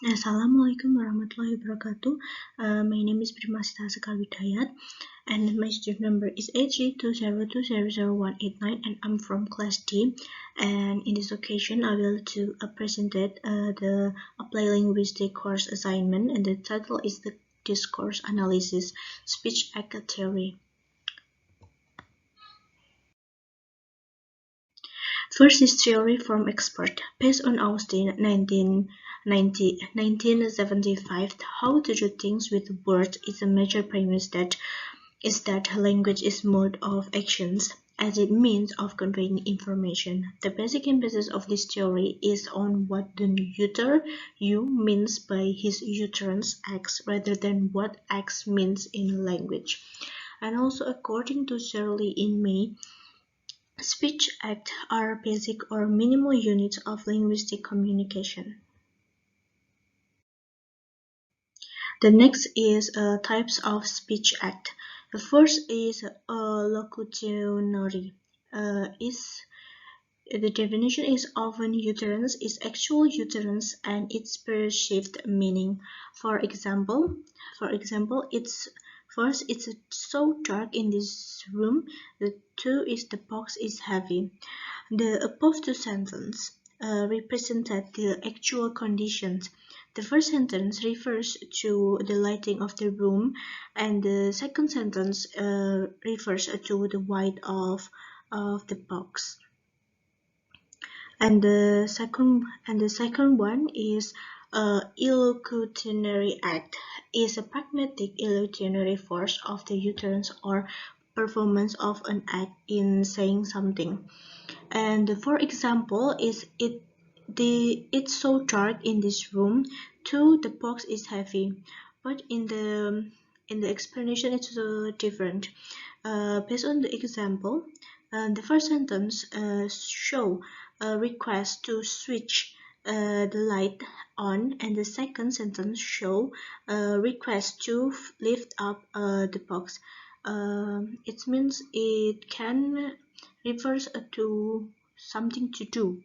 Assalamualaikum warahmatullahi wabarakatuh. My name is PRIMASITA and my student number is 8320200189 and I'm from class D. And in this occasion, I will present the Apply Linguistic course assignment, and the title is the Discourse Analysis, Speech Act Theory. First is theory from expert. Based on Austin 1975, how to do things with words is a major premise that language is mode of actions as it means of conveying information. The basic emphasis of this theory is on what the user means by his utterance acts rather than what acts means in language. And also, according to Shirley in May, speech acts are basic or minimal units of linguistic communication. The next is types of speech act. The first is locutionary. The definition is often utterance is actual utterance and its perceived meaning. For example, it's so dark in this room. The two is the box is heavy. The above two sentences represented the actual conditions. The first sentence refers to the lighting of the room, and the second sentence refers to the weight of the box. And the second one is illocutionary act is a pragmatic illocutionary force of the utterance or performance of an act in saying something. And for example, it's so dark in this room. 2, the box is heavy. But in the explanation, it's different. Based on the example, the first sentence show a request to switch the light on, and the second sentence show a request to lift up the box. It means it can refers to something to do.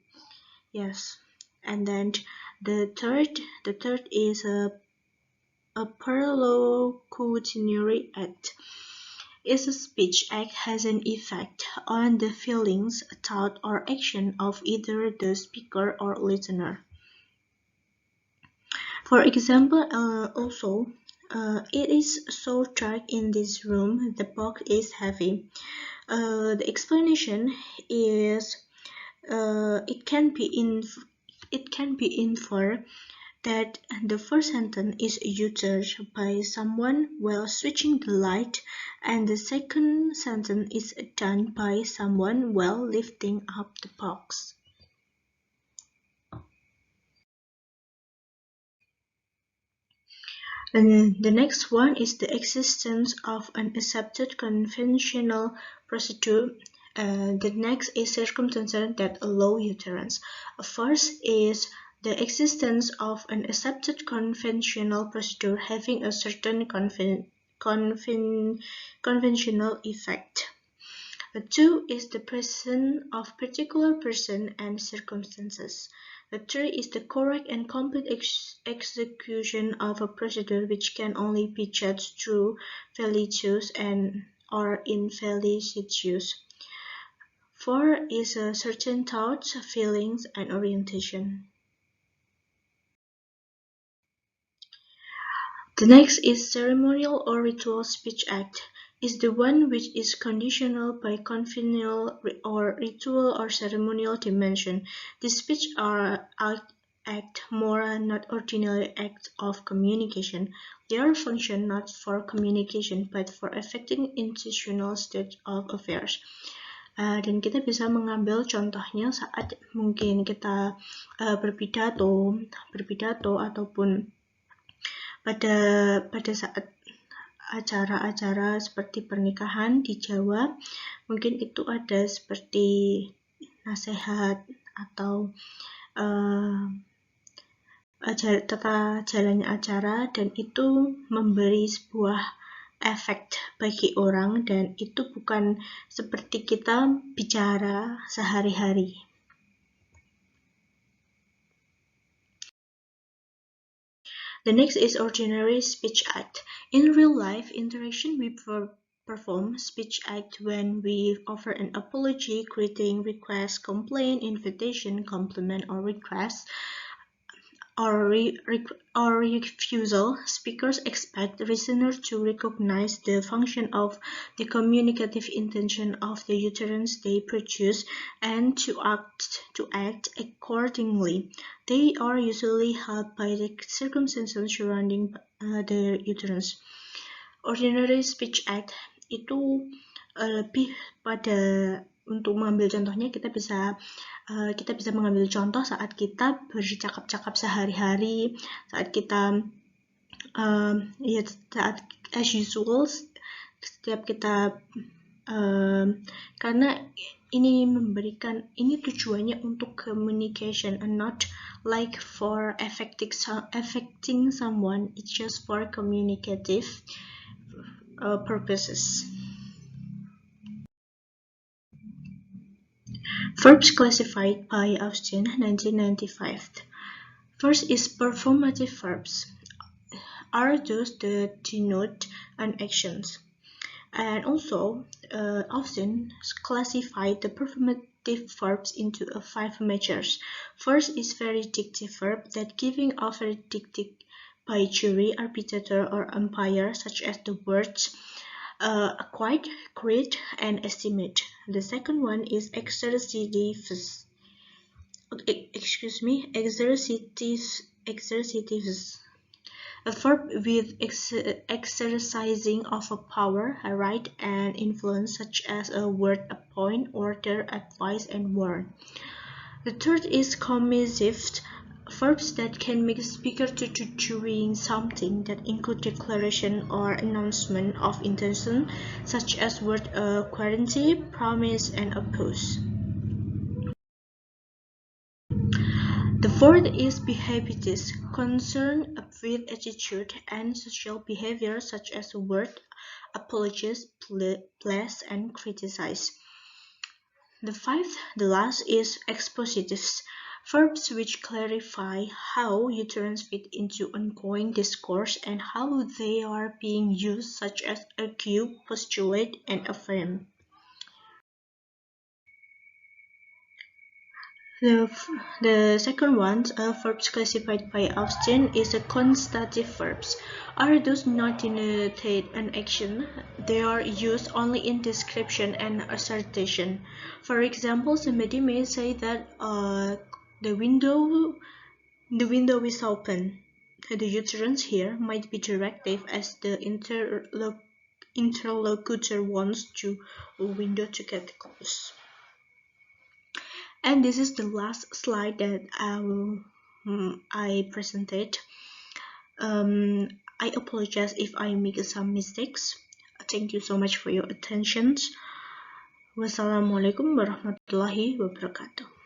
Yes. And then the third is a perlocutionary act. Is a speech act has an effect on the feelings, thought, or action of either the speaker or listener. For example, it is so dark in this room, the box is heavy. The explanation is it can be inferred that the first sentence is uttered by someone while switching the light, and the second sentence is done by someone while lifting up the box. And the next one is the existence of an accepted conventional procedure. The next is circumstances that allow utterance. First is the existence of an accepted conventional procedure having a certain conventional effect. 2 is the presence of particular person and circumstances. 3 is the correct and complete execution of a procedure which can only be judged through validity and or invalidity. 4 is certain thoughts, feelings, and orientation. The next is ceremonial or ritual speech act. Is the one which is conditional by conventional or ritual or ceremonial dimension. These speech act more not ordinary acts of communication. They are function not for communication but for affecting institutional state of affairs. Dan kita bisa mengambil contohnya saat mungkin kita berpidato ataupun pada saat acara-acara seperti pernikahan di Jawa, mungkin itu ada seperti nasihat atau tata jalannya acara, dan itu memberi sebuah efek bagi orang, dan itu bukan seperti kita bicara sehari-hari. The next is ordinary speech act. In real life interaction, we perform speech act when we offer an apology, greeting, request, complaint, invitation, compliment, or request, or refusal. Speakers expect listeners to recognize the function of the communicative intention of the utterance they produce and to act accordingly. They are usually helped by the circumstances surrounding the utterance. Ordinary speech act itu lebih pada untuk mengambil contohnya kita bisa mengambil contoh saat kita bercakap-cakap sehari-hari, saat kita saat as usual setiap kita karena ini tujuannya untuk communication and not like for affecting someone, it's just for communicative purposes. Verbs classified by Austin, 1995. First is performative verbs, are those that denote an actions. And also, Austin classified the performative verbs into 5 measures. First is veridictive verb, that giving a verdict by jury, arbitrator, or umpire, such as the words acquit, create, and estimate. The second one is exercitive. A verb with exercising of a power, a right, and influence, such as a word, appoint, order, advise, and warn. The third is commissive, verbs that can make a speaker to doing something, that include declaration or announcement of intention, such as word guarantee, promise, and oppose. The fourth is behaviorist, concerned with attitude and social behavior, such as word, apologize, bless, and criticize. The last is expositives, verbs which clarify how utterance fit into ongoing discourse and how they are being used, such as argue, postulate, and affirm. The second one, verbs classified by Austin, is a constative verbs. Are those not denoted an action? They are used only in description and assertion. For example, somebody may say that the window is open. The utterance here might be directive, as the interlocutor wants a window to get closed. And this is the last slide that I presented. I apologize if I make some mistakes. Thank you so much for your attention. Wassalamualaikum warahmatullahi wabarakatuh.